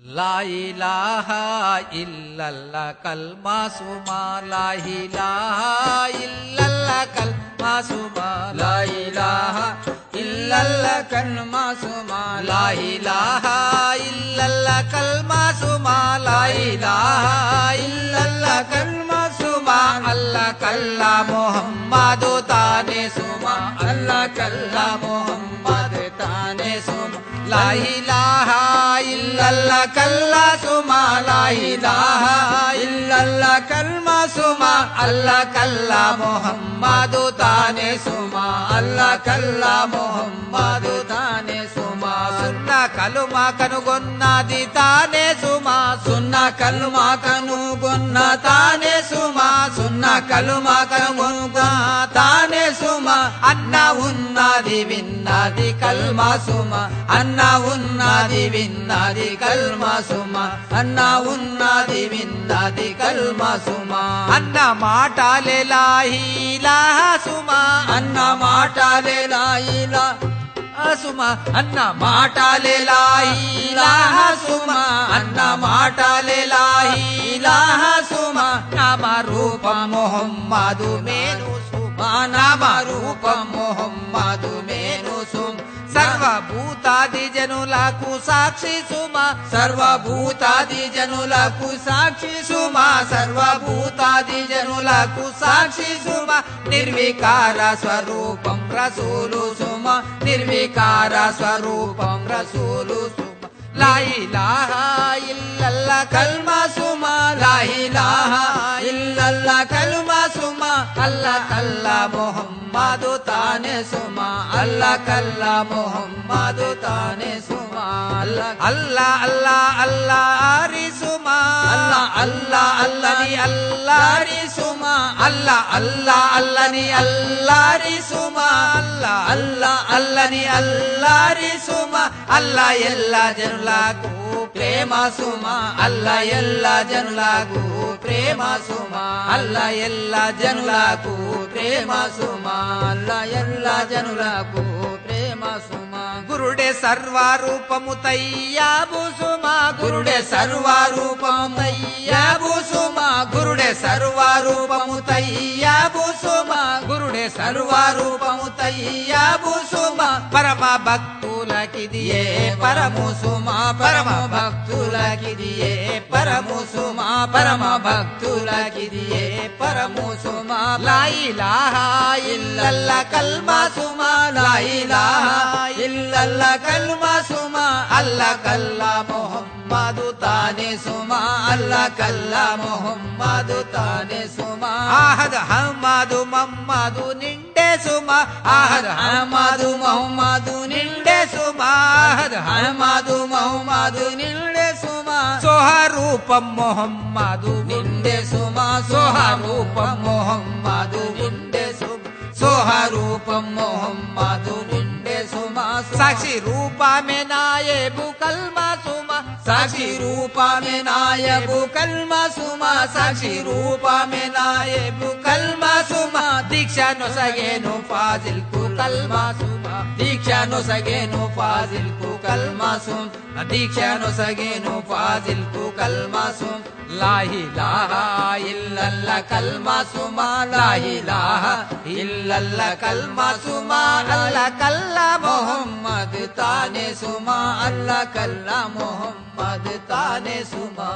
লা ইলাহা ইল্লাল্লাহ কালমা সুমা লা ইলাহা ইল্লাল্লাহ কালমা সুমা লা ইলাহা ইল্লাল্লাহ কালমা সুমা লা ইলাহা ইল্লাল্লাহ কালমা সুমা লা ইলাহা ইল্লাল্লাহ কালমা সুমা আল্লাহ কাল্লা মুহাম্মাদু তানে সুমা আল্লাহ কাল্লা মুহাম্মদ তানে সুমা লা ইলাহা ইল্লাল্লাহ কাল্লা সুমা লা ইলাহা ইল্লাল্লাহ কালমা সুমা আল্লাহ কাল্লা মুহাম্মাদু তানে সুমা আল্লাহ কাল্লা মুহাম্মদ তানে সুমা సున్నా కలుమా కనుగొన్నది తానే సుమా సున్న కల్మా కనుగొన్న తానే సుమా సున్న కల్మా కనుగొన్న తానే సుమా అన్న ఉన్నది విన్నది కల్మా సుమా అన్న ఉన్నది విన్నది కల్మా సుమా అన్న ఉన్నది విన్నది కల్మా సుమా అన్న మాటలే లా ఇలాహ సుమా అన్న మాటలే లా ఇలాహ సుమా అన్న మాటలే లా ఇలాహ సుమా అన్న మాటలే లా ఇలాహ సుమా నామ రూప ముహమ్మదు మేను సుమా నామ రూపం ముహమ్మదు మేను సుమ సర్వభూతాది జనులకు సాక్షి సుమా సర్వభూతాది జనులకు సాక్షి సుమా సర్వభూతాది జనులకు సాక్షి సుమా నిర్వికార స్వరూపం రసూలు సుమా నిర్వికార స్వరూపం రసూలు సుమా లా ఇలాహా ఇల్లల్లాహ్ కల్మా సుమా లా ఇలాహా ఇల్లల్లాహ్ కల్మా సుమా అల్లా కల్లా ముహమ్మదు తానే సుమా అల్లా కల్లా ముహమ్మదు తానే సుమా అల్లా అల్లా అల్లా ఆరి సుమా అల్లా అల్లా అల్లని అల్లారి సుమా అల్లా అల్లా అల్లని అల్లారి సుమా అల్లా అల్లా అల్లని అల్లారి సుమా అల్లా ఎల్లా జనులకు ప్రేమ సుమా అల్లా ఎల్లా జనులకు ప్రేమ సుమా అల్లా ఎల్లా జనులకు ప్రేమ సుమా అల్లా ఎల్లా జనులకు ప్రేమ సుమా గురుడే సర్వరూపము తయ్యాబు సుమా గురుడే సర్వరూపం తయ్యాబు సుమా గురుడే సర్వరూపము తయ్యాబు సుమా గురుడే సర్వరూపము తయ్యాబు సుమా పరమ భక్తులకిది ఏ పరము సుమా పరమ భక్తులకిది ఏ పరము సుమా పరమ భక్తులకిది ఏ పరము సుమా లా ఇలాహా ఇల్లల్లాహ్ కల్మా సుమా లా ఇలాహా ఇల్లల్లాహ్ కల్మా సుమా అల్లా కల్లా ముహమ్మదు తానే సుమా అల్లా కల్లా ముహమ్మదు తానే సుమా ఆహద్ అహ్మదు మమ్మదు నిండే సుమా ఆహద్ అహ్మదు ముహమ్మదు నిండే సుమా ఆహద్ అహ్మదు ముహమ్మదు నిండే సుమా సోహరూపం ముహమ్మదు నిండే సుమా సోహరూపం ముహమ్మదు నిండే సుమా సోహరూపం ముహమ్మదు నిండే సుమా సాక్షి రూపమే నాయబు కల్మా సుమా సాక్షి రూపమే నాయబు కల్మా సుమా సాక్షి రూపమే నాయబు కల్మా సుమా దీక్ష నొసగేను ఫాజిల్ కు కల్మా సుమా దీక్ష నొసగేను ఫాజిల్ కు కల్మా సుమ దీక్ష నొసగేను ఫాజిల్ కు కల్మా సుమ లా ఇలాహా ఇల్లల్లాహ్ కల్మా సుమా లా ఇలాహా ఇల్లల్లాహ్ కల్మా సుమా అల్లా కల్లా ముహమ్మద్ తానే సుమా అల్లా కల్లా ముహమ్మద్ తానే సుమా